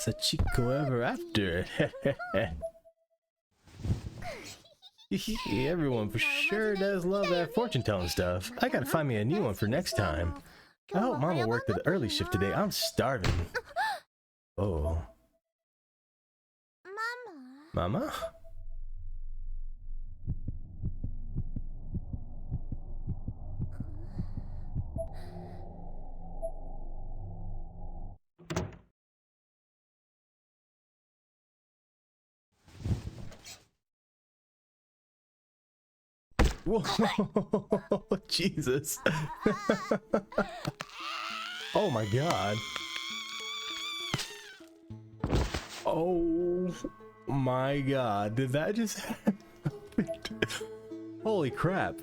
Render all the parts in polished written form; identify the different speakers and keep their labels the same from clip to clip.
Speaker 1: Sachiko ever after. Everyone for sure does love that fortune-telling stuff. I gotta find me a new one for next time. I hope Mama worked the early shift today. I'm starving. Oh. Mama? Whoa, Jesus. Oh my God. Oh my God. Did that just happen? Holy crap.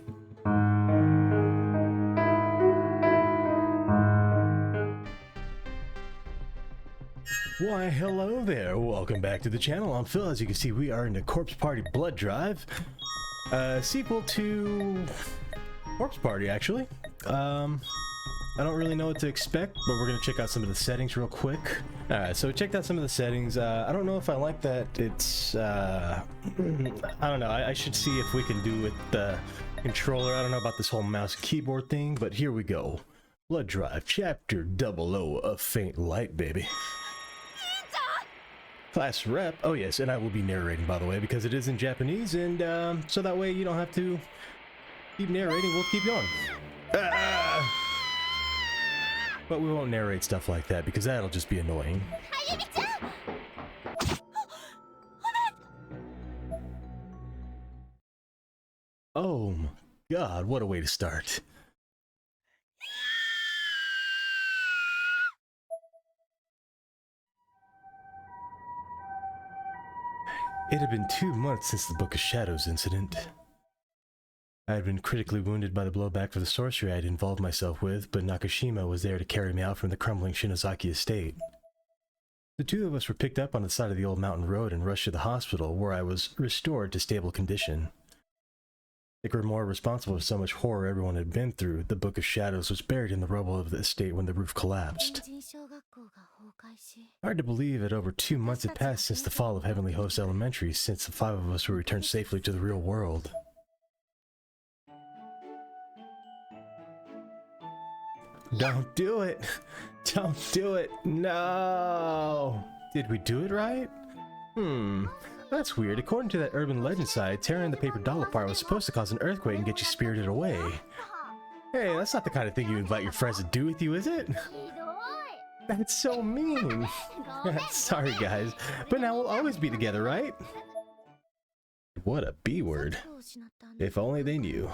Speaker 1: Why, hello there. Welcome back to the channel. I'm Phil. As you can see, we are in the Corpse Party Blood Drive. Sequel to Corpse Party, actually. I don't really know what to expect, but we're gonna check out some of the settings real quick. Alright, so we checked out some of the settings. I don't know if I like that it's, I don't know, I should see if we can do it the controller. I don't know about this whole mouse and keyboard thing, but here we go. Blood Drive, Chapter 00 of Faint Light, baby. Class rep. Oh yes, and I will be narrating, by the way, because it is in Japanese, and so that way you don't have to keep narrating. We'll keep going. But we won't narrate stuff like that because that'll just be annoying. Oh my God, what a way to start. It had been 2 months since the Book of Shadows incident. I had been critically wounded by the blowback for the sorcery I had involved myself with, but Nakashima was there to carry me out from the crumbling Shinozaki estate. The two of us were picked up on the side of the old mountain road and rushed to the hospital, where I was restored to stable condition. The Grimoire responsible for so much horror everyone had been through, the Book of Shadows, was buried in the rubble of the estate when the roof collapsed. Hard to believe that over 2 months had passed since the fall of Heavenly Host Elementary, since the 5 of us were returned safely to the real world. Don't do it! Don't do it! No! Did we do it right? That's weird. According to that urban legend side, tearing the paper doll apart was supposed to cause an earthquake and get you spirited away. Hey, that's not the kind of thing you invite your friends to do with you, is it? That's so mean. Sorry, guys, but now we'll always be together, right? What a B-word. If only they knew.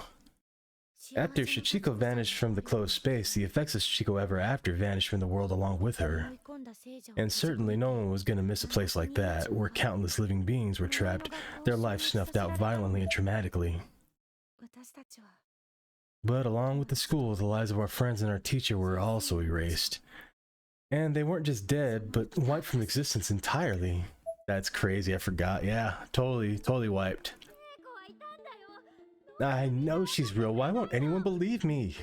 Speaker 1: After Shichiko vanished from the closed space, the effects of Shichiko Ever After vanished from the world along with her. And certainly no one was going to miss a place like that, where countless living beings were trapped, their lives snuffed out violently and traumatically. But along with the school, the lives of our friends and our teacher were also erased. And they weren't just dead, but wiped from existence entirely. That's crazy, I forgot. Yeah, totally wiped. I know she's real. Why won't anyone believe me?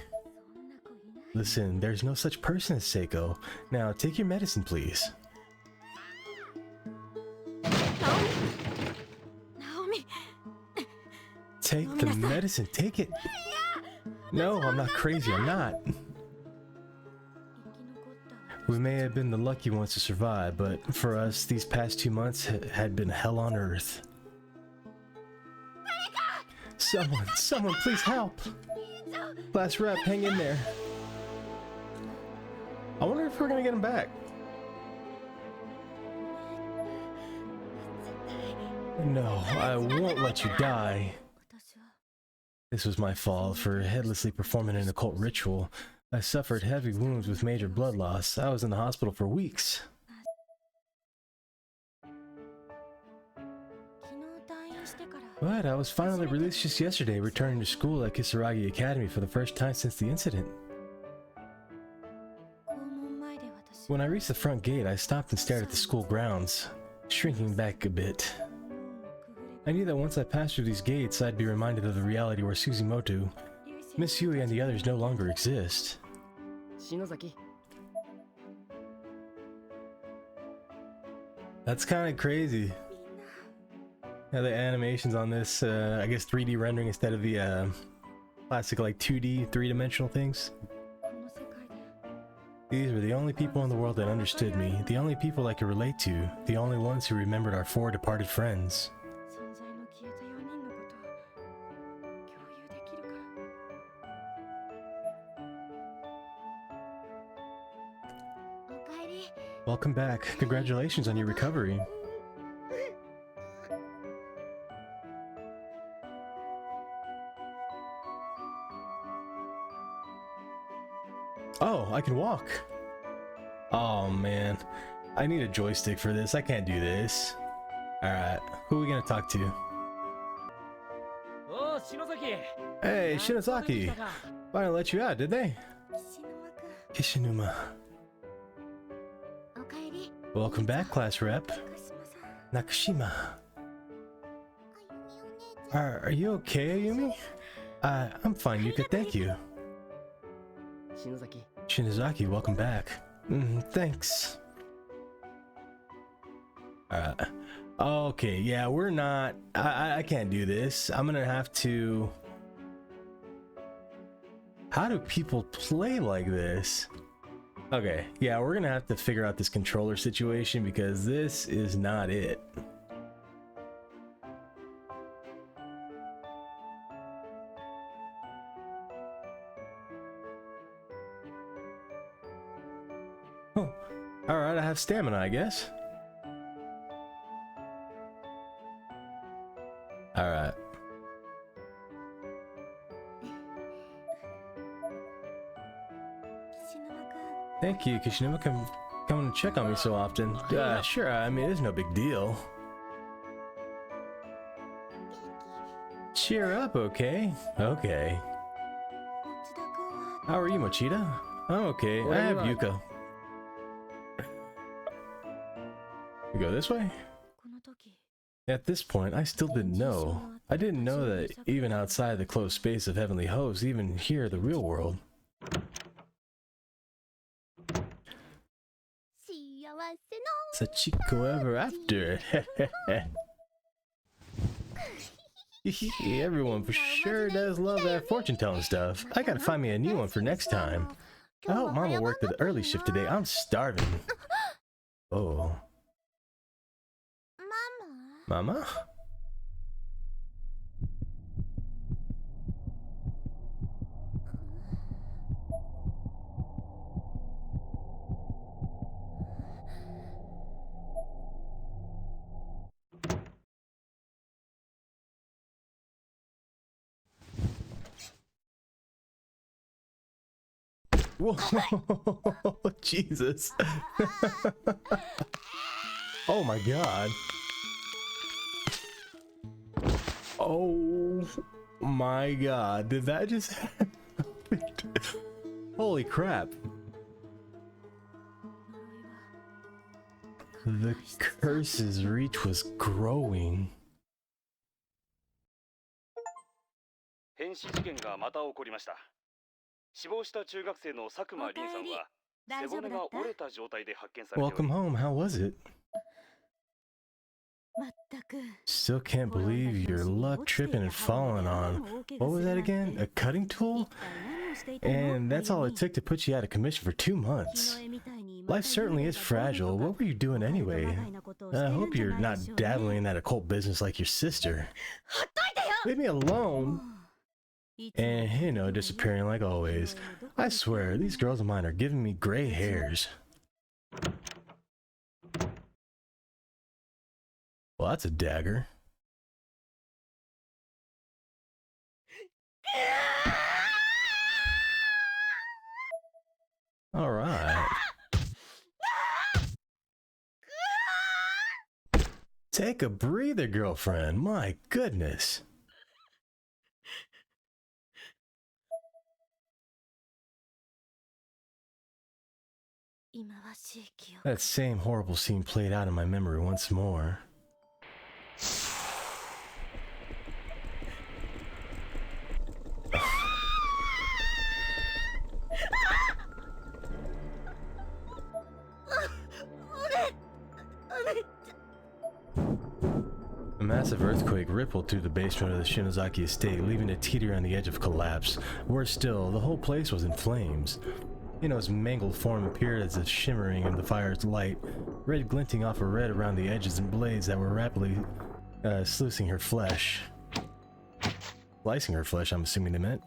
Speaker 1: Listen, there's no such person as Seiko. Now, take your medicine, please.
Speaker 2: Naomi.
Speaker 1: Take the medicine. Take it. No, I'm not crazy. I'm not. We may have been the lucky ones to survive, but for us, these past 2 months had been hell on earth. Someone, please help! Last rep, hang in there. I wonder if we're gonna get him back. No, I won't let you die. This was my fault for headlessly performing an occult ritual. I suffered heavy wounds with major blood loss. I was in the hospital for weeks. But I was finally released just yesterday, returning to school at Kisaragi Academy for the first time since the incident. When I reached the front gate, I stopped and stared at the school grounds, shrinking back a bit. I knew that once I passed through these gates, I'd be reminded of the reality where Suzimoto, Miss Yui, and the others no longer exist. That's kind of crazy. Yeah, the animations on this, I guess 3D rendering instead of the classic like 2D, three-dimensional things. These were the only people in the world that understood me, the only people I could relate to, the only ones who remembered our 4 departed friends. Welcome back. Congratulations on your recovery. Oh, I can walk. Oh man, I need a joystick for this. I can't do this. Alright, who are we gonna talk to? Hey, Shinozaki! Why didn't let you out, did they? Kishinuma. Welcome back, class rep. Nakashima. Are you okay, Ayumi? I'm fine, Yuka, thank you. Shinozaki, welcome back. Thanks. Okay, yeah, we're not... I can't do this. I'm gonna have to... How do people play like this? Okay, yeah, we're gonna have to figure out this controller situation because this is not it. Oh, alright, I have stamina, I guess. Alright. Thank you, Kishinuma. Come and check on me so often. Sure, I mean, it's no big deal. Cheer up, okay? Okay. How are you, Mochida? I'm okay. I have Yuka. We go this way? At this point, I still didn't know. I didn't know that even outside the closed space of Heavenly Hosts, even here, the real world. Sachiko ever after. Everyone for sure does love that fortune-telling stuff. I gotta find me a new one for next time. I hope Mama worked the early shift today. I'm starving. Oh. Mama? Whoa, Jesus. Oh my God. Oh my God, did that just happen? Holy crap. The curse's reach was growing.
Speaker 2: 変死事件がまた起こりました。死亡した中学生の佐久間凛さんは背骨が折れた状態で発見されており、
Speaker 1: Welcome home, how was it? Still can't believe your luck tripping and falling on, what was that again? A cutting tool? And that's all it took to put you out of commission for 2 months. Life certainly is fragile. What were you doing anyway? I hope you're not dabbling in that occult business like your sister. Leave me alone. And, you know, disappearing like always. I swear, these girls of mine are giving me gray hairs. Well, that's a dagger. All right. Take a breather, girlfriend. My goodness. That same horrible scene played out in my memory once more. A massive earthquake rippled through the basement of the Shinozaki estate, leaving it teeter on the edge of collapse. Worse still, the whole place was in flames. Hino's mangled form appeared as if shimmering in the fire's light, red glinting off of red around the edges and blades that were rapidly slicing her flesh. Slicing her flesh, I'm assuming they meant.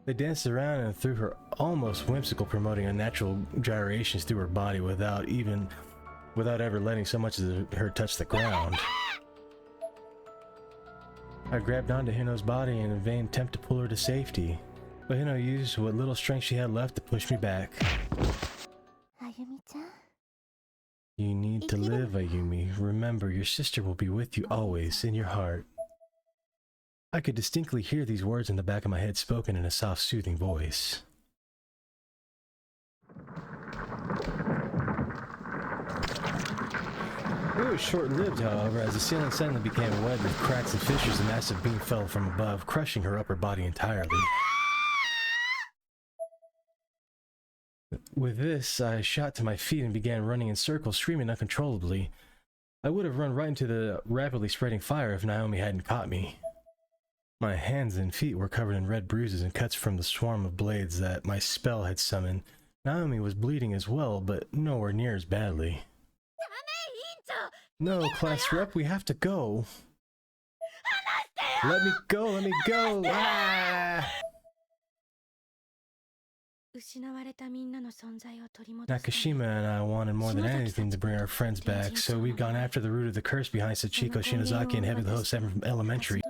Speaker 1: They danced around and through her, almost whimsical, promoting unnatural gyrations through her body without ever letting so much as her touch the ground. I grabbed onto Hino's body and in vain attempted to pull her to safety, but Hino used what little strength she had left to push me back.
Speaker 3: Ayumi-chan.
Speaker 1: You need to live, Ayumi. Remember, your sister will be with you always, in your heart. I could distinctly hear these words in the back of my head spoken in a soft, soothing voice. It was short-lived, however, as the ceiling suddenly became wet with cracks and fissures. A massive beam fell from above, crushing her upper body entirely. With this, I shot to my feet and began running in circles, screaming uncontrollably. I would have run right into the rapidly spreading fire if Naomi hadn't caught me. My hands and feet were covered in red bruises and cuts from the swarm of blades that my spell had summoned. Naomi was bleeding as well, but nowhere near as badly. No, class rep, we have to go. Let me go, let me go! Ah! Nakashima and I wanted more than anything to bring our friends back, so we've gone after the root of the curse behind Sachiko Shinozaki and Heavy the Host from Elementary.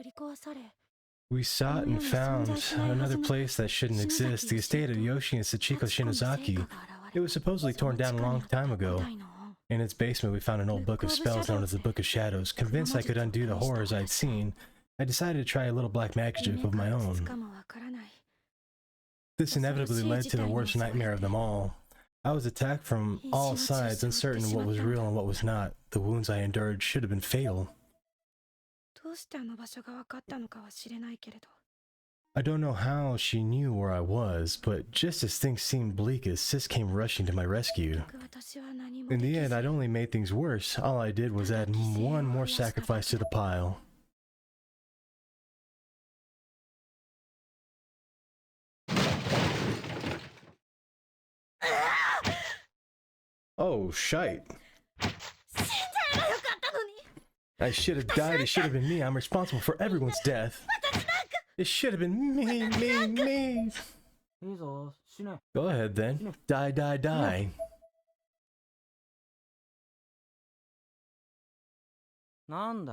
Speaker 1: We sought and found another place that shouldn't exist, the estate of Yoshi and Sachiko Shinozaki. It was supposedly torn down a long time ago. In its basement we found an old book of spells known as the Book of Shadows. Convinced I could undo the horrors I'd seen, I decided to try a little black magic of my own. This inevitably led to the worst nightmare of them all. I was attacked from all sides, uncertain what was real and what was not. The wounds I endured should have been fatal. I don't know how she knew where I was, but just as things seemed bleak, Sis came rushing to my rescue. In the end, I'd only made things worse. All I did was add one more sacrifice to the pile. Oh, shite. I should have died. It should have been me. I'm responsible for everyone's death. It should have been me. Go ahead then. Die, die, die. Come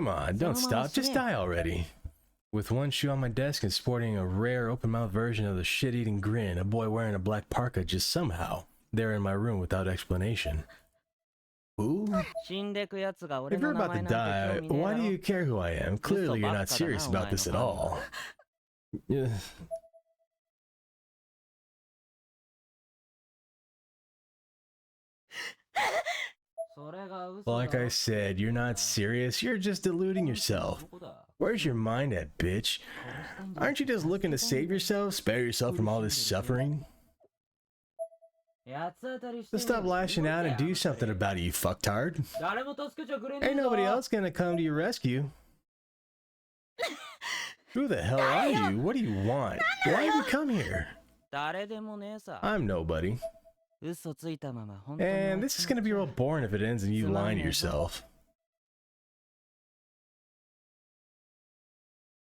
Speaker 1: on, don't stop. Just die already. With one shoe on my desk and sporting a rare open-mouthed version of the shit-eating grin, a boy wearing a black parka just somehow there in my room without explanation. Who? If you're about to die, why do you care who I am? Clearly you're not serious about this at all. Yeah. Like I said, you're not serious, you're just deluding yourself. Where's your mind at, bitch? Aren't you just looking to save yourself, spare yourself from all this suffering? So stop lashing out and do something about it, you fucktard. Ain't nobody else gonna come to your rescue. Who the hell are you? What do you want? Why did you come here? I'm nobody. And this is gonna be real boring if it ends in you lying to yourself.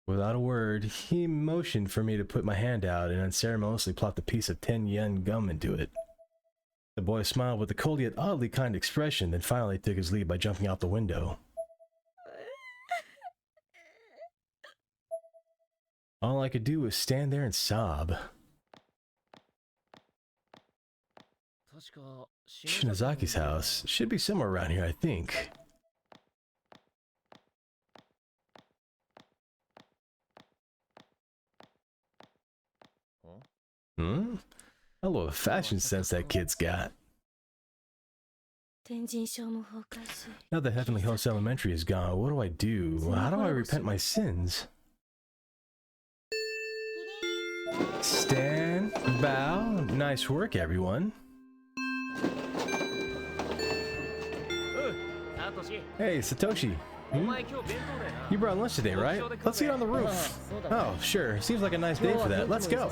Speaker 1: Without a word, he motioned for me to put my hand out and unceremoniously plopped a piece of 10-yen gum into it. The boy smiled with a cold yet oddly kind expression, then finally took his leave by jumping out the window. All I could do was stand there and sob. Shinozaki's house should be somewhere around here, I think. I love the fashion sense that kid's got. Now that Heavenly Host Elementary is gone, what do I do? How do I repent my sins? Stand, bow, nice work everyone. Hey, Satoshi. You brought lunch today, right? Let's eat on the roof. Oh, sure. Seems like a nice day for that. Let's go.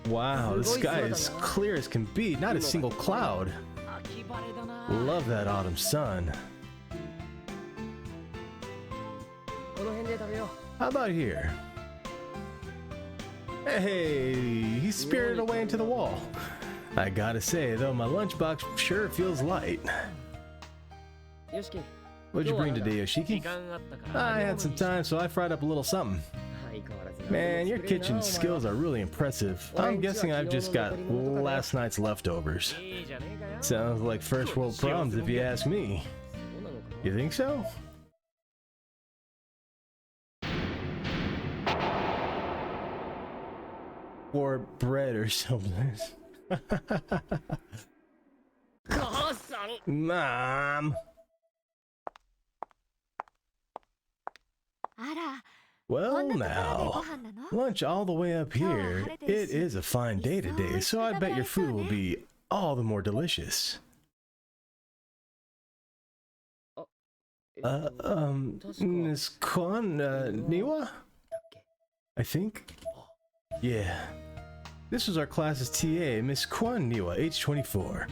Speaker 1: Wow, the sky is clear as can be. Not a single cloud. Love that autumn sun. How about here? Hey, he spirited away into the wall. I gotta say, though, my lunchbox sure feels light. What'd you bring today, Yoshiki? I had some time, so I fried up a little something. Man, your kitchen skills are really impressive. I'm guessing I've just got last night's leftovers. Sounds like first world problems if you ask me. You think so? Or bread or something. Mom! Well now, lunch all the way up here. It is a fine day today, so I bet your food will be all the more delicious. Miss Kwan, Niwa? I think? Yeah. This was our class's TA, Miss Kwan Niwa, age 24.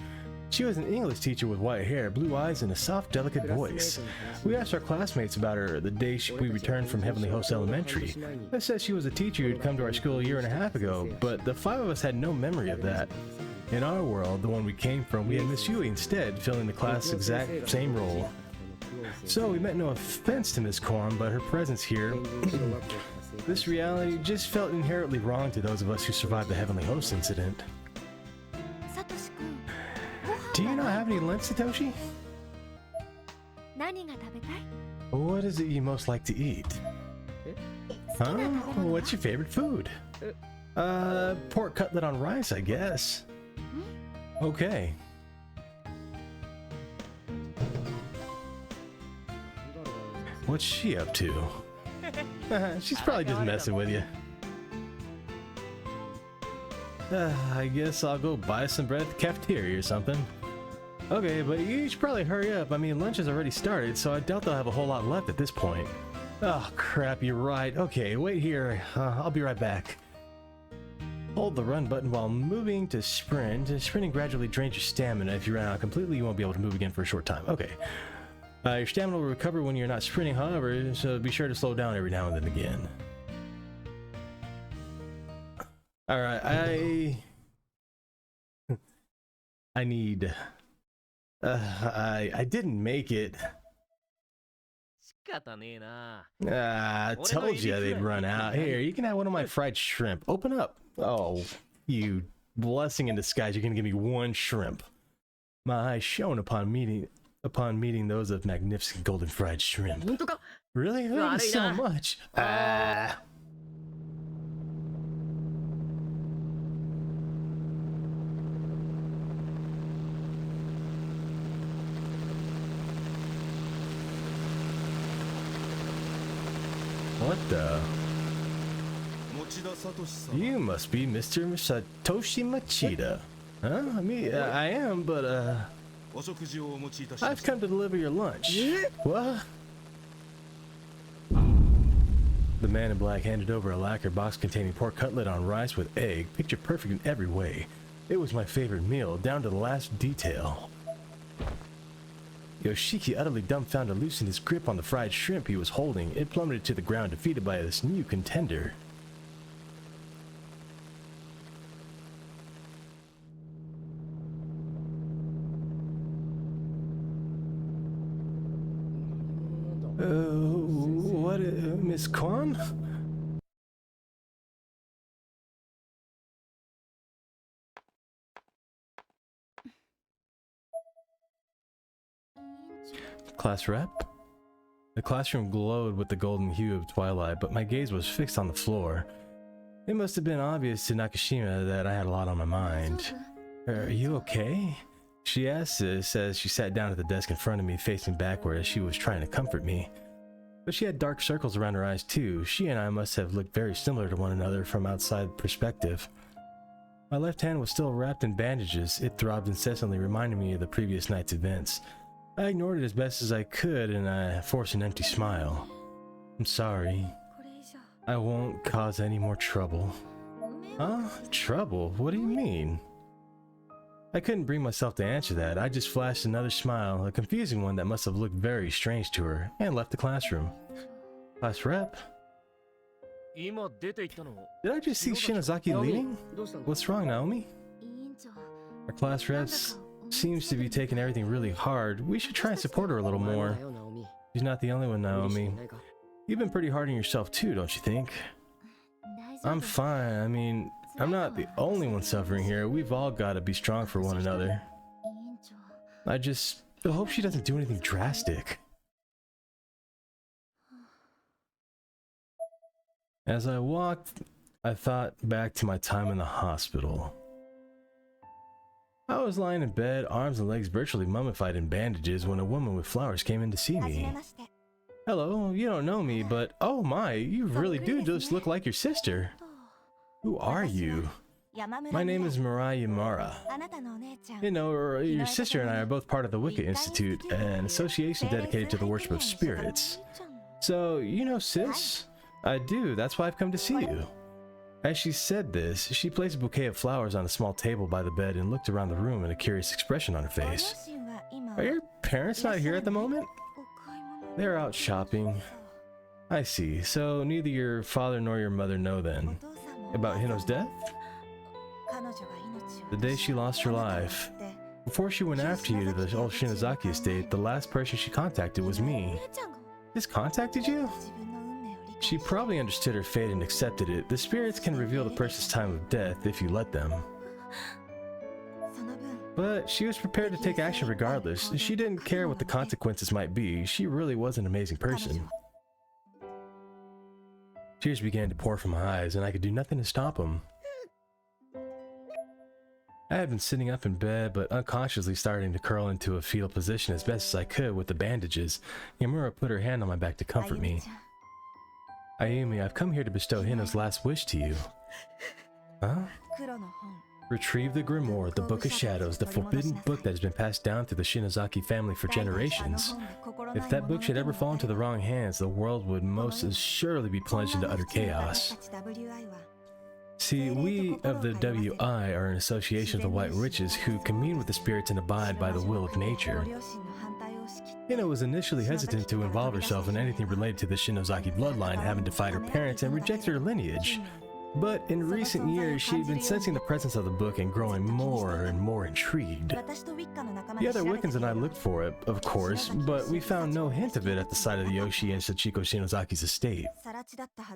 Speaker 1: She was an English teacher with white hair, blue eyes, and a soft, delicate voice. We asked our classmates about her the day we returned from Heavenly Host Elementary. They said she was a teacher who'd come to our school a year and a half ago, but the five of us had no memory of that. In our world, the one we came from, we had Miss Yui instead, filling the class' exact same role. So we meant no offense to Miss Kwan, but her presence here, this reality just felt inherently wrong to those of us who survived the Heavenly Host incident. Do you not have any lunch, Satoshi? What is it you most like to eat? Huh? What's your favorite food? Pork cutlet on rice, I guess. Okay. What's she up to? She's probably just messing with you. I guess I'll go buy some bread at the cafeteria or something. Okay, but you should probably hurry up. I mean, lunch has already started, so I doubt they'll have a whole lot left at this point. Oh, crap, you're right. Okay, wait here. I'll be right back. Hold the run button while moving to sprint. Sprinting gradually drains your stamina. If you run out completely, you won't be able to move again for a short time. Okay. Your stamina will recover when you're not sprinting, however, so be sure to slow down every now and then again. Alright, I need... I didn't make it. I told you they'd run out. Here, you can have one of my fried shrimp. Open up. Oh, you blessing in disguise. You're gonna give me one shrimp. My eyes shone upon meeting those of magnificent golden fried shrimp. Really? Thank you so much. What the? You must be Mr. Satoshi Machida. Huh? I mean, I am, but, I've come to deliver your lunch. What? The man in black handed over a lacquer box containing pork cutlet on rice with egg, picture perfect in every way. It was my favorite meal, down to the last detail. Yoshiki, utterly dumbfounded, loosened his grip on the fried shrimp he was holding. It plummeted to the ground, defeated by this new contender. What, Miss Kwan? Class rep? The classroom glowed with the golden hue of twilight, but my gaze was fixed on the floor. It must have been obvious to Nakashima that I had a lot on my mind. Are you okay? She asked this as she sat down at the desk in front of me, facing backward as she was trying to comfort me. But she had dark circles around her eyes too. She and I must have looked very similar to one another from outside perspective. My left hand was still wrapped in bandages. It throbbed incessantly, reminding me of the previous night's events. I ignored it as best as I could, and I forced an empty smile. I'm sorry. I won't cause any more trouble. Huh? Trouble? What do you mean? I couldn't bring myself to answer that. I just flashed another smile, a confusing one that must have looked very strange to her, and left the classroom. Class rep? Did I just see Shinozaki leaving? What's wrong, Naomi? Our class rep seems to be taking everything really hard. We should try and support her a little more. She's not the only one, Naomi. You've been pretty hard on yourself too, don't you think? I'm fine. I mean, I'm not the only one suffering here. We've all got to be strong for one another. I just hope she doesn't do anything drastic. As I walked, I thought back to my time in the hospital. I was lying in bed, arms and legs virtually mummified in bandages, when a woman with flowers came in to see me. Hello, you don't know me, but oh my, you really do just look like your sister. Who are you? My name is Mirai Yamara. You know, your sister and I are both part of the Wicca Institute, an association dedicated to the worship of spirits. So, you know sis? I do, that's why I've come to see you. As she said this, she placed a bouquet of flowers on a small table by the bed and looked around the room with a curious expression on her face. Are your parents not here at the moment? They're out shopping. I see, so neither your father nor your mother know then. About Hino's death? The day she lost her life. Before she went after you to the old Shinozaki estate, the last person she contacted was me. Just contacted you? She probably understood her fate and accepted it. The spirits can reveal the person's time of death if you let them. But she was prepared to take action regardless. She didn't care what the consequences might be. She really was an amazing person. Tears began to pour from my eyes, and I could do nothing to stop them. I had been sitting up in bed, but unconsciously starting to curl into a fetal position as best as I could with the bandages. Yamura put her hand on my back to comfort me. Ayumi, I've come here to bestow Hino's last wish to you. Huh? Retrieve the grimoire, the Book of Shadows, the forbidden book that has been passed down through the Shinozaki family for generations. If that book should ever fall into the wrong hands, the world would most assuredly be plunged into utter chaos. See, we of the WI are an association of the White Witches who commune with the spirits and abide by the will of nature. Hino was initially hesitant to involve herself in anything related to the Shinozaki bloodline, having defied her parents and rejected her lineage. But in recent years, she had been sensing the presence of the book and growing more and more intrigued. The other Wiccans and I looked for it, of course, but we found no hint of it at the site of the Yoshi and Sachiko Shinozaki's estate.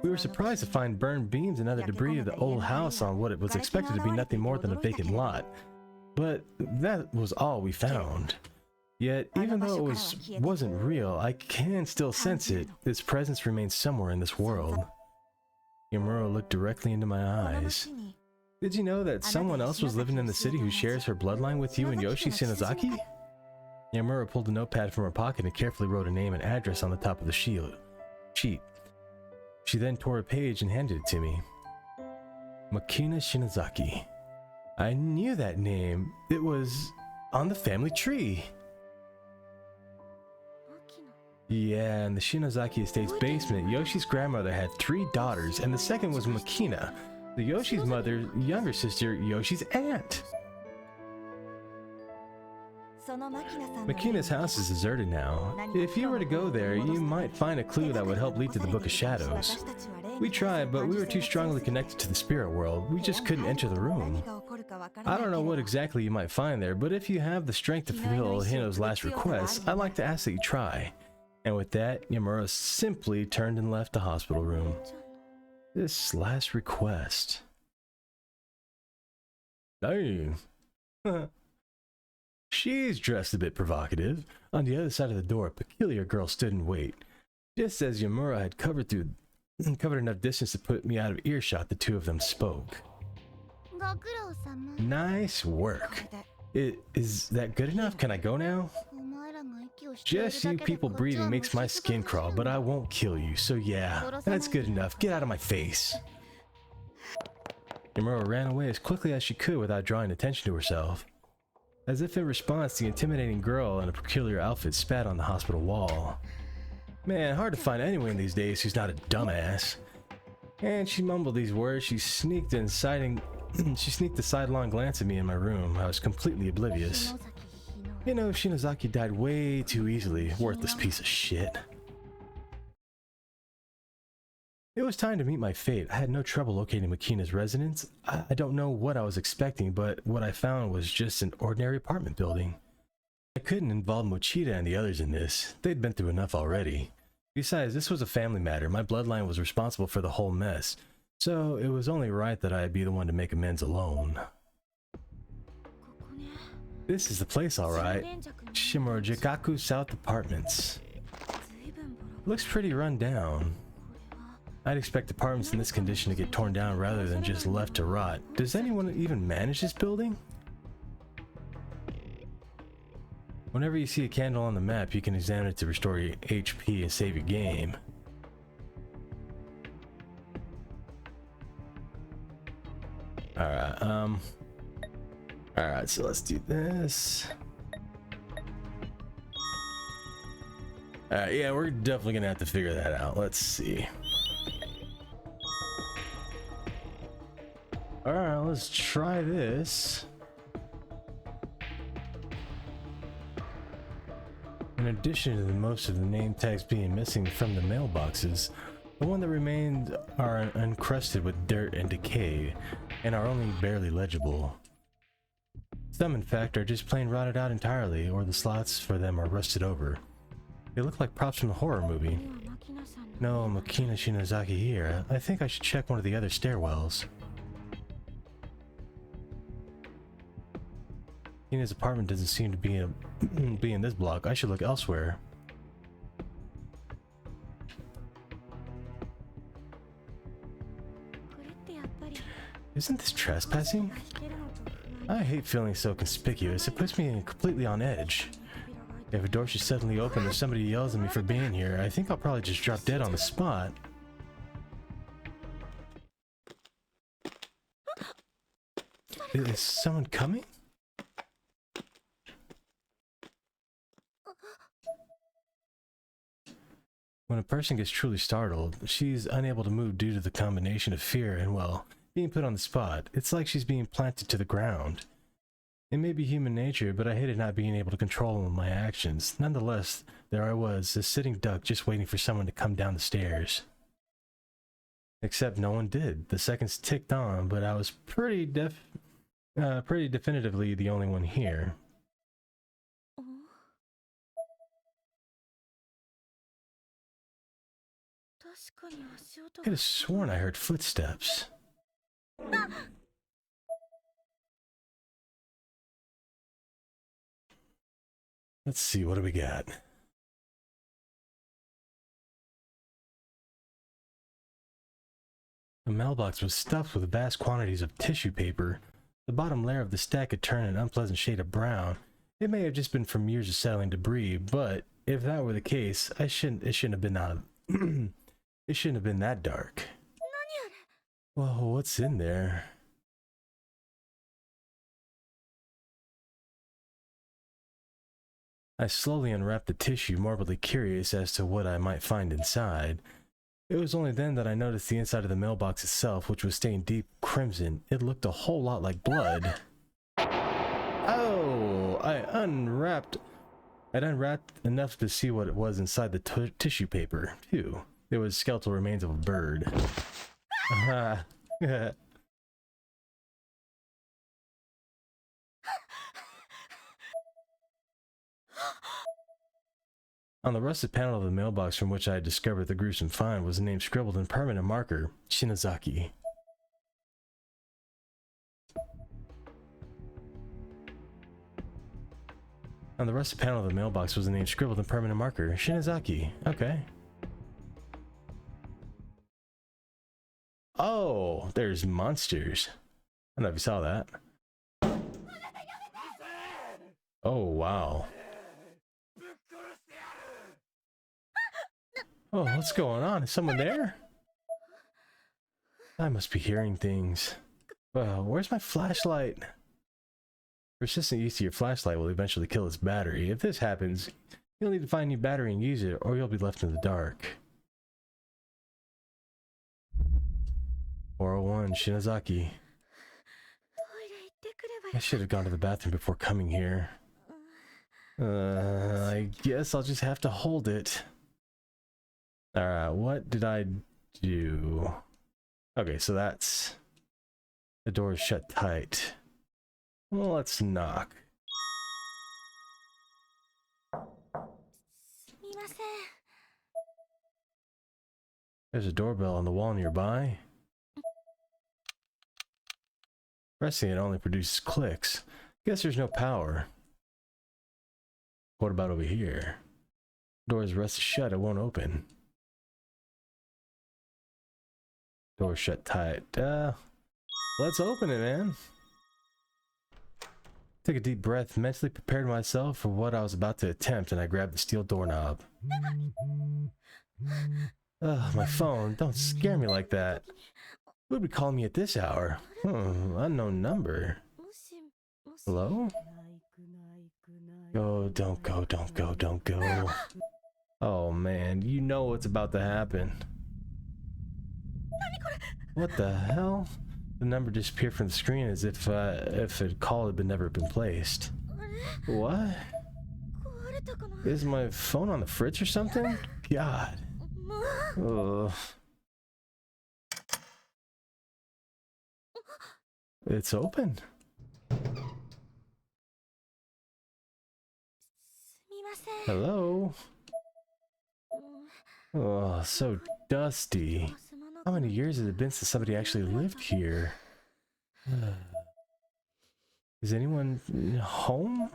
Speaker 1: We were surprised to find burned beams and other debris of the old house on what it was expected to be nothing more than a vacant lot. But that was all we found. Yet, even though it wasn't real, I can still sense it. Its presence remains somewhere in this world. Yamura looked directly into my eyes. Did you know that someone else was living in the city who shares her bloodline with you and Yoshi Shinozaki? Yamura pulled a notepad from her pocket and carefully wrote a name and address on the top of the sheet. She then tore a page and handed it to me. Makina Shinozaki. I knew that name. It was on the family tree. Yeah, in the Shinozaki estate's basement, Yoshi's grandmother had 3 daughters, and the second was Makina, the Yoshi's mother's younger sister, Yoshi's aunt. Makina's house is deserted now. If you were to go there, you might find a clue that would help lead to the Book of Shadows. We tried, but we were too strongly connected to the spirit world. We just couldn't enter the room. I don't know what exactly you might find there, but if you have the strength to fulfill Hino's last request, I'd like to ask that you try. And with that, Yamura simply turned and left the hospital room. This last request. Dang. She's dressed a bit provocative. On the other side of the door, a peculiar girl stood in wait. Just as Yamura had covered enough distance to put me out of earshot, the two of them spoke. Nice work. Is that good enough? Can I go now? Just you people breathing makes my skin crawl, but I won't kill you, so yeah, that's good enough. Get out of my face. Yamura ran away as quickly as she could without drawing attention to herself. As if in response, the intimidating girl in a peculiar outfit spat on the hospital wall. Man, hard to find anyone these days who's not a dumbass. And she mumbled these words. She sneaked a sidelong glance at me in my room. I was completely oblivious. You know, Shinozaki died way too easily. Worthless piece of shit. It was time to meet my fate. I had no trouble locating Makina's residence. I don't know what I was expecting, but what I found was just an ordinary apartment building. I couldn't involve Mochida and the others in this. They'd been through enough already. Besides, this was a family matter. My bloodline was responsible for the whole mess, so it was only right that I be the one to make amends alone. This is the place, alright. Shimorojikaku South Apartments. Looks pretty run down. I'd expect apartments in this condition to get torn down rather than just left to rot. Does anyone even manage this building? Whenever you see a candle on the map, you can examine it to restore your HP and save your game. Alright, so let's do this. Yeah, we're definitely gonna have to figure that out. Let's see. Alright, let's try this. In addition to most of the name tags being missing from the mailboxes, the one that remained are encrusted with dirt and decay, and are only barely legible. Some, in fact, are just plain rotted out entirely, or the slots for them are rusted over. They look like props from a horror movie. No Makina Shinozaki here. I think I should check one of the other stairwells. Hina's apartment doesn't seem to be in this block. I should look elsewhere. Isn't this trespassing? I hate feeling so conspicuous. It puts me completely on edge. If a door should suddenly open or somebody yells at me for being here, I think I'll probably just drop dead on the spot. Is someone coming? When a person gets truly startled, she's unable to move due to the combination of fear and, well, being put on the spot. It's like she's being planted to the ground. It may be human nature, but I hated not being able to control my actions. Nonetheless, there I was, a sitting duck just waiting for someone to come down the stairs. Except no one did. The seconds ticked on, but I was pretty definitively the only one here. I could have sworn I heard footsteps. Let's see, what do we got? The mailbox was stuffed with vast quantities of tissue paper. The bottom layer of the stack had turned an unpleasant shade of brown. It may have just been from years of settling debris, but if that were the case, it shouldn't have been it shouldn't have been that dark. Whoa, what's in there? I slowly unwrapped the tissue, morbidly curious as to what I might find inside. It was only then that I noticed the inside of the mailbox itself, which was stained deep crimson. It looked a whole lot like blood. Oh, I'd unwrapped enough to see what it was inside the tissue paper, too. There was skeletal remains of a bird. On the rusted panel of the mailbox from which I had discovered the gruesome find was a name scribbled in permanent marker, Shinozaki. On the rusted panel of the mailbox was a name scribbled in permanent marker, Shinozaki. Okay. Oh, there's monsters. I don't know if you saw that. Oh, wow. Oh, what's going on? Is someone there? I must be hearing things. Where's my flashlight? Persistent use of your flashlight will eventually kill its battery. If this happens, you'll need to find a new battery and use it, or you'll be left in the dark. 401 Shinozaki. I should have gone to the bathroom before coming here. I guess I'll just have to hold it. Alright, what did I do? Okay, so that's... The door is shut tight. Well, let's knock. There's a doorbell on the wall nearby. Pressing it only produces clicks. Guess there's no power. What about over here? Door is rusted shut, it won't open. Door shut tight. Let's open it, man. Took a deep breath, mentally prepared myself for what I was about to attempt, and I grabbed the steel doorknob. Ugh, my phone. Don't scare me like that. Who would be calling me at this hour? Unknown number. Hello? Go, don't go, don't go, don't go. Oh man, you know what's about to happen. What the hell? The number disappeared from the screen as if a call had never been placed. What? Is my phone on the fritz or something? God. Ugh. It's open. Hello? Oh, so dusty. How many years has it been since somebody actually lived here? Is anyone home?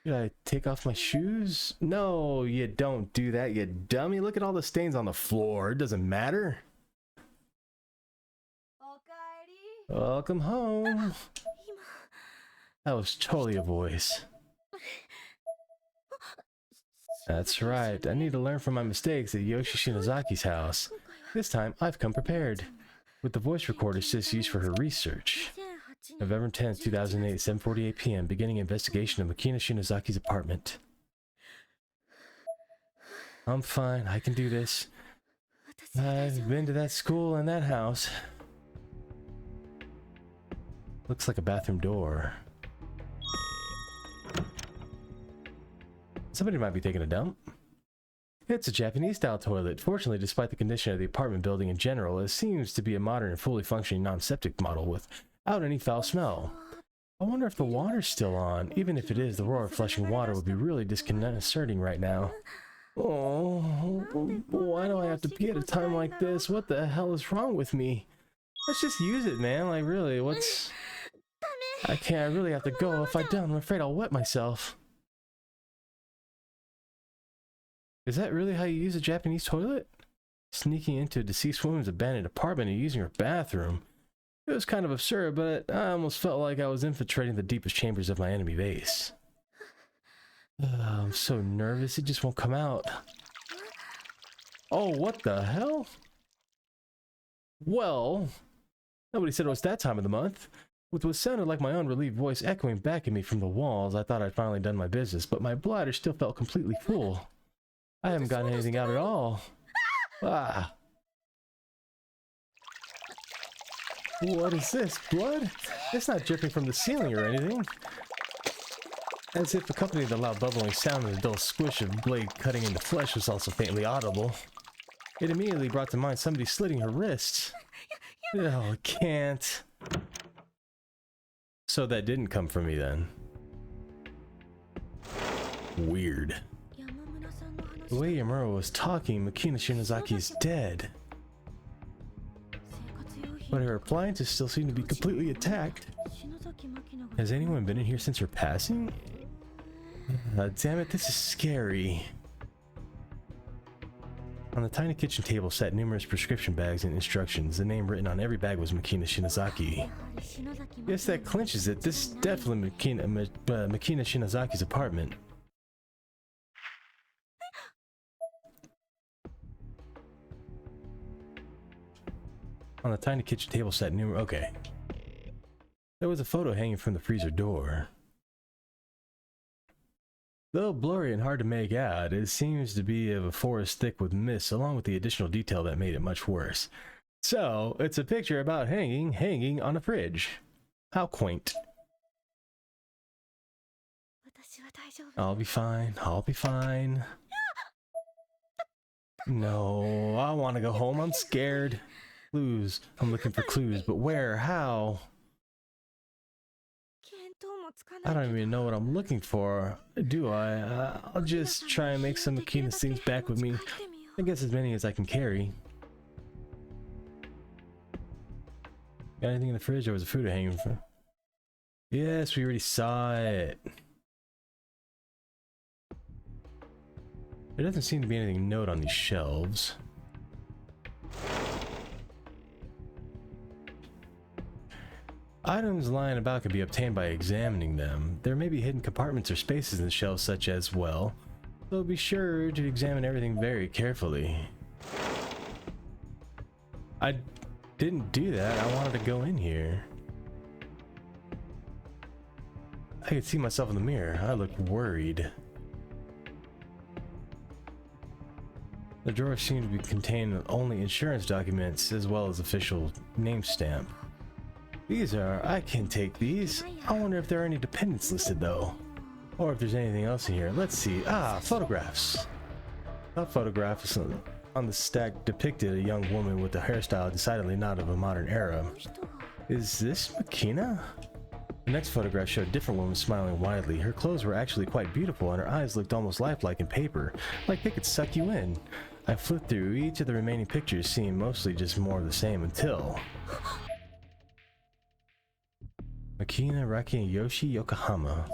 Speaker 1: Should I take off my shoes? No, you don't do that, you dummy. Look at all the stains on the floor. It doesn't matter. Welcome home. That was totally a voice. That's right. I need to learn from my mistakes at Yoshi Shinozaki's house. This time, I've come prepared. With the voice recorder Sis used for her research. November 10th, 2008, 7:48 p.m. Beginning investigation of Makina Shinozaki's apartment. I'm fine. I can do this. I've been to that school and that house. Looks like a bathroom door. Somebody might be taking a dump. It's a Japanese-style toilet. Fortunately, despite the condition of the apartment building in general, it seems to be a modern and fully functioning non-septic model without any foul smell. I wonder if the water's still on. Even if it is, the roar of flushing water would be really disconcerting right now. Oh, why do I have to pee at a time like this? What the hell is wrong with me? Let's just use it, man. Like, really, what's... I really have to go. If I don't, I'm afraid I'll wet myself. Is that really how you use a Japanese toilet? Sneaking into a deceased woman's abandoned apartment and using her bathroom. It was kind of absurd, but I almost felt like I was infiltrating the deepest chambers of my enemy base. I'm so nervous, it just won't come out. Oh, what the hell? Well, nobody said it was that time of the month. With what sounded like my own relieved voice echoing back at me from the walls, I thought I'd finally done my business, but my bladder still felt completely full. I haven't gotten anything out at all. Ah. What is this? Blood? It's not dripping from the ceiling or anything. As if accompanying the loud bubbling sound and the dull squish of blade cutting into flesh was also faintly audible. It immediately brought to mind somebody slitting her wrists. Oh, can't. So that didn't come from me then. Weird. The way Yamura was talking, Makina Shinozaki is dead. But her appliances still seem to be completely intact. Has anyone been in here since her passing? Damn it, this is scary. On the tiny kitchen table sat numerous prescription bags and instructions. The name written on every bag was Makina Shinozaki. Yes, that clinches it. This is definitely Makina Shinozaki's apartment. On the tiny kitchen table sat numerous... Okay. There was a photo hanging from the freezer door. Though blurry and hard to make out, it seems to be of a forest thick with mist, along with the additional detail that made it much worse. So, it's a picture about hanging on a fridge. How quaint. I'll be fine, I'll be fine. No, I want to go home, I'm scared. Clues. I'm looking for clues, but where? How? I don't even know what I'm looking for, do I? I'll just try and make some Akina's things back with me. I guess as many as I can carry. Got anything in the fridge? There was a food hanging from. Yes, we already saw it. There doesn't seem to be anything note on these shelves. Items lying about can be obtained by examining them. There may be hidden compartments or spaces in the shelves such as well, so be sure to examine everything very carefully. I didn't do that. I wanted to go in here. I could see myself in the mirror. I looked worried. The drawer seemed to contain only insurance documents as well as official name stamp. These are... I can take these. I wonder if there are any dependents listed though. Or if there's anything else in here. Let's see. Ah, photographs. That photograph on the stack depicted a young woman with a hairstyle decidedly not of a modern era. Is this Makina? The next photograph showed a different woman smiling widely. Her clothes were actually quite beautiful and her eyes looked almost lifelike in paper, like they could suck you in. I flipped through each of the remaining pictures, seeing mostly just more of the same until... Makina, Raki, and Yoshi Yokohama.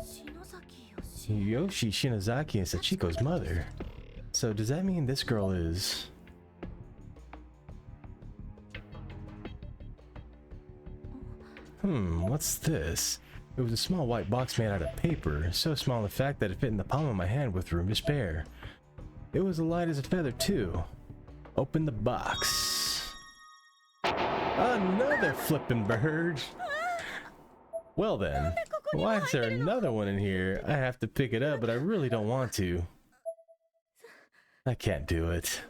Speaker 1: Yoshi Shinozaki is Sachiko's mother. So does that mean this girl is... What's this? It was a small white box made out of paper, so small in fact that it fit in the palm of my hand with room to spare. It was as light as a feather too. Open the box. Another flippin' bird! Well then, why is there another one in here? I have to pick it up, but I really don't want to. I can't do it.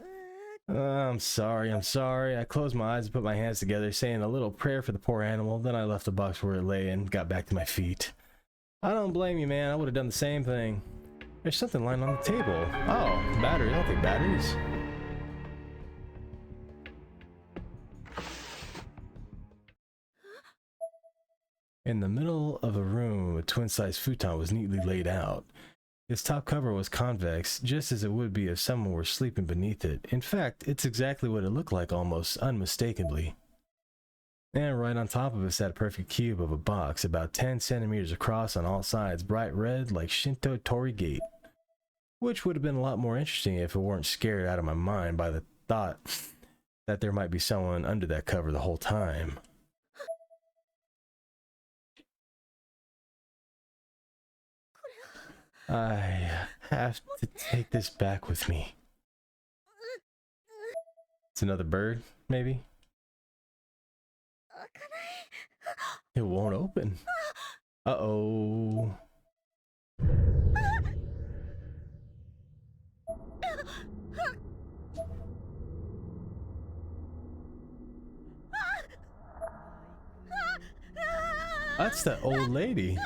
Speaker 1: I'm sorry. I closed my eyes and put my hands together, saying a little prayer for the poor animal. Then I left the box where it lay and got back to my feet. I don't blame you, man. I would have done the same thing. There's something lying on the table. Oh, batteries. I'll take batteries. In the middle of a room, a twin-sized futon was neatly laid out. Its top cover was convex, just as it would be if someone were sleeping beneath it. In fact, it's exactly what it looked like, almost unmistakably. And right on top of it sat a perfect cube of a box, about 10 centimeters across on all sides, bright red like Shinto Torii Gate. Which would have been a lot more interesting if it weren't scared out of my mind by the thought that there might be someone under that cover the whole time. I have to take this back with me. It's another bird, maybe? It won't open. Uh-oh. That's that old lady.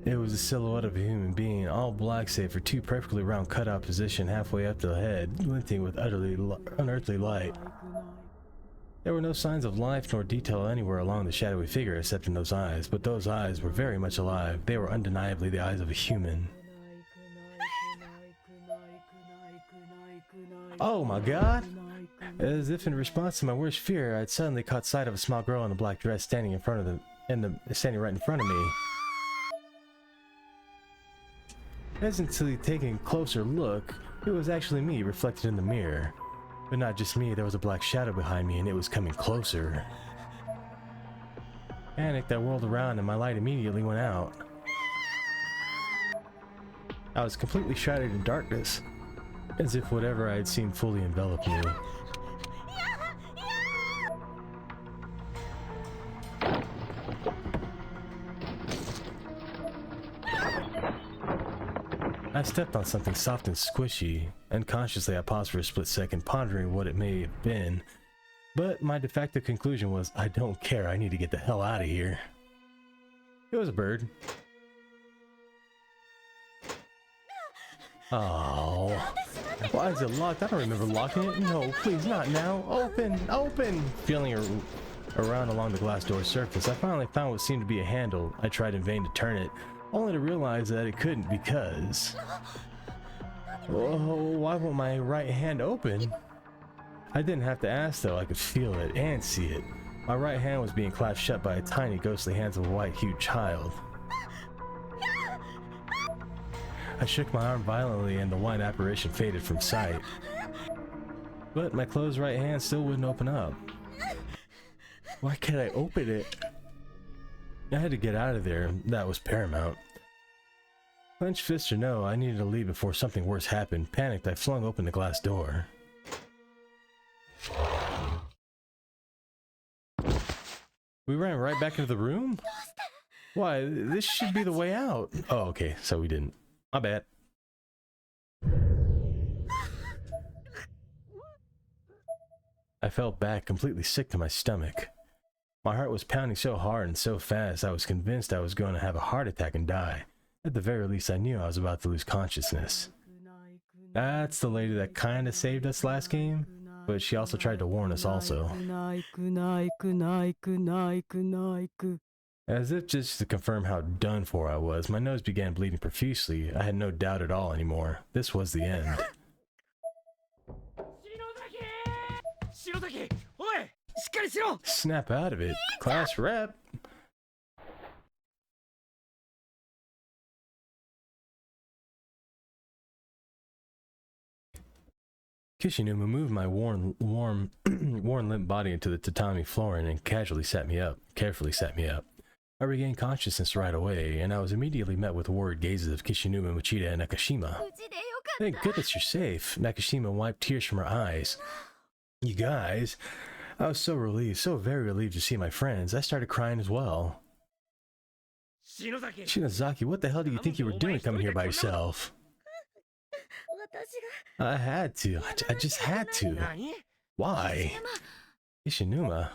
Speaker 1: It was a silhouette of a human being, all black save for two perfectly round cutout position halfway up the head, glinting with utterly unearthly light. There were no signs of life nor detail anywhere along the shadowy figure except in those eyes, but those eyes were very much alive. They were undeniably the eyes of a human. Oh my god! As if in response to my worst fear, I'd suddenly caught sight of a small girl in a black dress standing standing right in front of me. Hesitantly taking a closer look, it was actually me reflected in the mirror. But not just me, there was a black shadow behind me and it was coming closer. Panicked, I whirled around and my light immediately went out. I was completely shrouded in darkness, as if whatever I had seen fully enveloped me. stepped on something soft and squishy. Unconsciously, I paused for a split second, pondering what it may have been. But my de facto conclusion was, I don't care, I need to get the hell out of here. It was a bird. Oh, why is it locked? I don't remember locking it. No, please, not now. Open, open! Feeling around along the glass door surface, I finally found what seemed to be a handle. I tried in vain to turn it, only to realize that it couldn't because... Oh, why won't my right hand open? I didn't have to ask though, I could feel it and see it. My right hand was being clasped shut by a tiny ghostly hands of a white-hued child. I shook my arm violently and the white apparition faded from sight. But my closed right hand still wouldn't open up. Why can't I open it? I had to get out of there, that was paramount. Clenched fist or no, I needed to leave before something worse happened. Panicked, I flung open the glass door. We ran right back into the room? Why, this should be the way out. Oh, okay, so we didn't. My bad. I fell back, completely sick to my stomach. My heart was pounding so hard and so fast, I was convinced I was going to have a heart attack and die. At the very least, I knew I was about to lose consciousness. That's the lady that kinda saved us last game, but she also tried to warn us also. As if just to confirm how done for I was, my nose began bleeding profusely. I had no doubt at all anymore. This was the end. Snap out of it. Class rep. Kishinuma moved my worn limp body into the tatami flooring and carefully set me up. I regained consciousness right away, and I was immediately met with worried gazes of Kishinuma, Machida, and Nakashima. Thank goodness you're safe. Nakashima wiped tears from her eyes. You guys, I was so relieved, so very relieved to see my friends. I started crying as well. Shinozaki, what the hell do you think you were doing coming here by yourself? I had to. I just had to. Why? Kishinuma.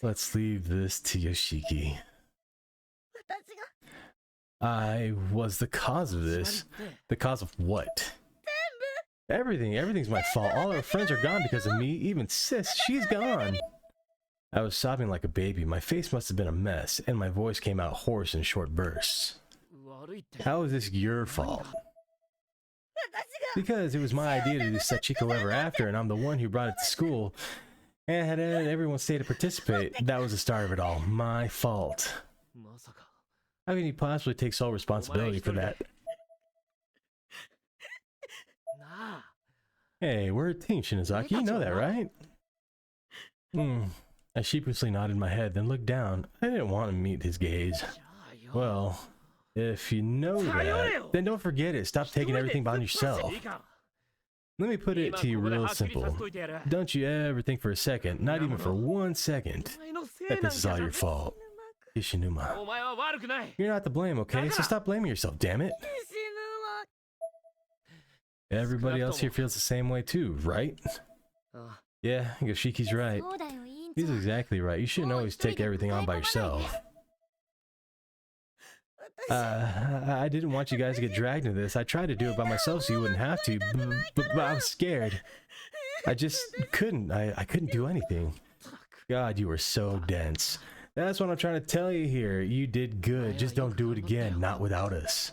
Speaker 1: Let's leave this to Yoshiki. I was the cause of this. The cause of what? Everything. Everything's my fault. All our friends are gone because of me. Even sis, she's gone. I was sobbing like a baby. My face must have been a mess, and my voice came out hoarse in short bursts. How is this your fault? Because it was my idea to do Sachiko Ever After, and I'm the one who brought it to school. And had everyone stay to participate. That was the start of it all. My fault. How can you possibly take sole responsibility for that? Hey, we're a team, Shinozaki. You know that, right? I sheepishly nodded my head, then looked down. I didn't want to meet his gaze. Well, if you know that, then don't forget it. Stop taking everything on yourself. Let me put it to you real simple. Don't you ever think for a second, not even for 1 second, that this is all your fault. Kishinuma. You're not to blame, okay? So stop blaming yourself, damn it. Everybody else here feels the same way too, right? Yeah, Yoshiki's right. He's exactly right. You shouldn't always take everything on by yourself. I didn't want you guys to get dragged into this. I tried to do it by myself so you wouldn't have to, but I was scared. I just couldn't. I couldn't do anything. God, you were so dense. That's what I'm trying to tell you here. You did good. Just don't do it again. Not without us.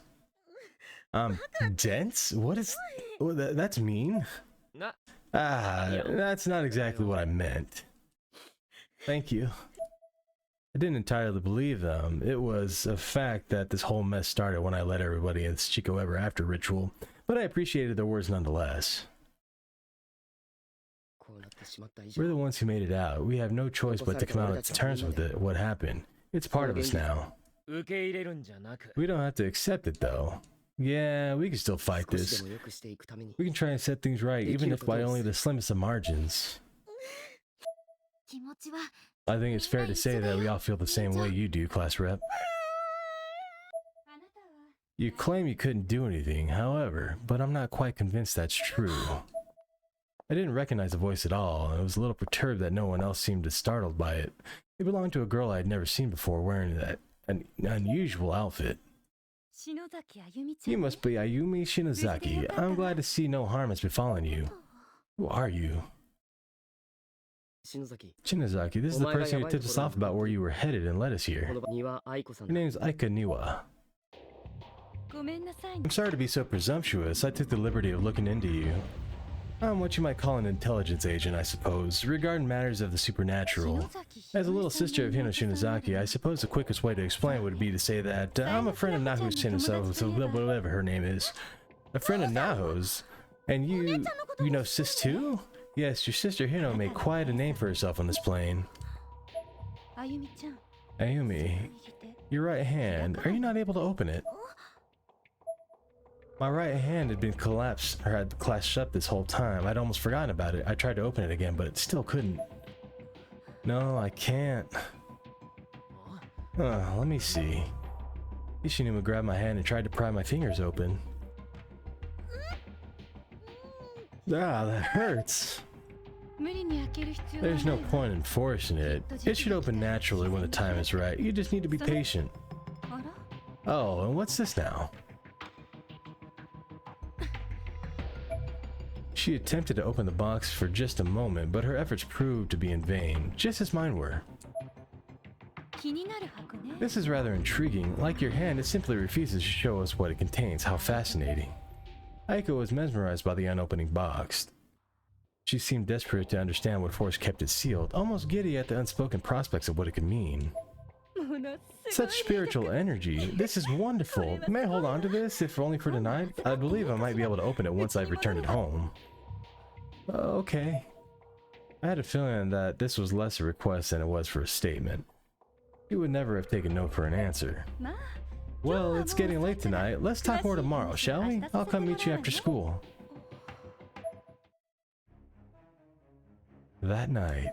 Speaker 1: Dense? What is... Well, that's mean. That's not exactly what I meant. Thank you. I didn't entirely believe them. It was a fact that this whole mess started when I led everybody in this Chico Ever After ritual, but I appreciated their words nonetheless. We're the ones who made it out. We have no choice but to come out on terms with it. What happened? It's part of us now. We don't have to accept it though. Yeah, we can still fight this. We can try and set things right, even if by only the slimmest of margins. I think it's fair to say that we all feel the same way you do, class rep. You claim you couldn't do anything, however, but I'm not quite convinced that's true. I didn't recognize the voice at all, and I was a little perturbed that no one else seemed as startled by it. It belonged to a girl I had never seen before wearing an unusual outfit. You must be Ayumi Shinozaki. I'm glad to see no harm has befallen you. Who are you? Shinozaki, this is the person who tipped us off about where you were headed and led us here. Your name is Aika Niwa. I'm sorry to be so presumptuous. I took the liberty of looking into you. I'm what you might call an intelligence agent, I suppose, regarding matters of the supernatural. As a little sister of Hino Shinozaki, I suppose the quickest way to explain would be to say that I'm a friend of Nahu Shinozaki, whatever her name is. A friend of Naho's? And you know Sis too? Yes, your sister Hino made quite a name for herself on this plane. Ayumi, your right hand, are you not able to open it? My right hand had been clasped shut this whole time. I'd almost forgotten about it. I tried to open it again, but it still couldn't. No, I can't. Let me see. Ishinuma grabbed my hand and tried to pry my fingers open. Ah, that hurts. There's no point in forcing it. It should open naturally when the time is right. You just need to be patient. Oh, and what's this now? She attempted to open the box for just a moment, but her efforts proved to be in vain, just as mine were. This is rather intriguing. Like your hand, it simply refuses to show us what it contains. How fascinating. Aiko was mesmerized by the unopening box. She seemed desperate to understand what force kept it sealed, almost giddy at the unspoken prospects of what it could mean. Such spiritual energy. This is wonderful. May I hold on to this, if only for tonight? I believe I might be able to open it once I've returned it home. Okay. I had a feeling that this was less a request than it was for a statement. He would never have taken no for an answer. Well, it's getting late tonight. Let's talk more tomorrow, shall we? I'll come meet you after school. That night,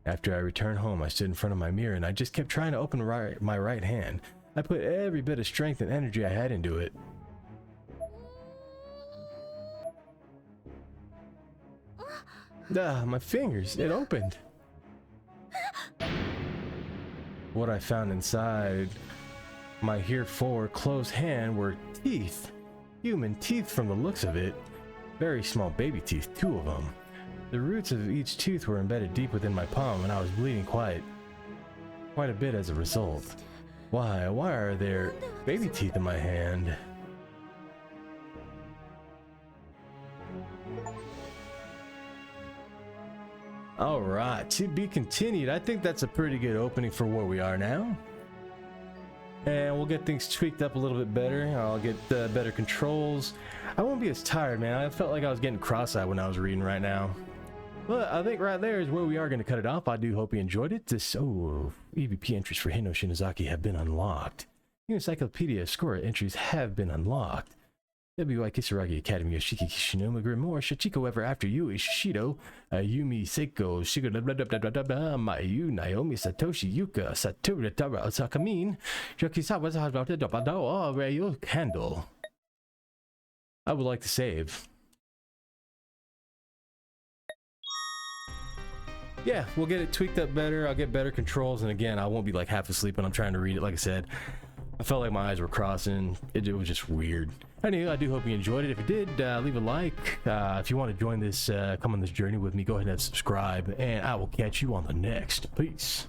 Speaker 1: after I returned home, I stood in front of my mirror and I just kept trying to open my right hand. I put every bit of strength and energy I had into it. My fingers, it opened. What I found inside my heretofore closed hand were teeth. Human teeth from the looks of it. Very small baby teeth, 2 of them. The roots of each tooth were embedded deep within my palm, and I was bleeding quite a bit as a result. Why are there baby teeth in my hand? Alright, to be continued. I think that's a pretty good opening for where we are now. And we'll get things tweaked up a little bit better. I'll get better controls. I won't be as tired, man. I felt like I was getting cross-eyed when I was reading right now. But I think right there is where we are going to cut it off. I do hope you enjoyed it. EVP entries for Hino Shinozaki have been unlocked. New Encyclopedia score entries have been unlocked. WI Kisaragi Academy Yoshiki Kishinuma Grimoire Shachiko Ever After You Shishido Yumi Seiko Shigo Mayu Naomi Satoshi Yuka Satoru Tara Osakamin Yokisawa Zahado Rayo Candle. I would like to save. Yeah, we'll get it tweaked up better. I'll get better controls, and again, I won't be like half asleep when I'm trying to read it. Like I said, I felt like my eyes were crossing. It was just weird. Anyway, I do hope you enjoyed it. If you did, leave a like. If you want to join this, come on this journey with me, go ahead and subscribe, and I will catch you on the next. Peace.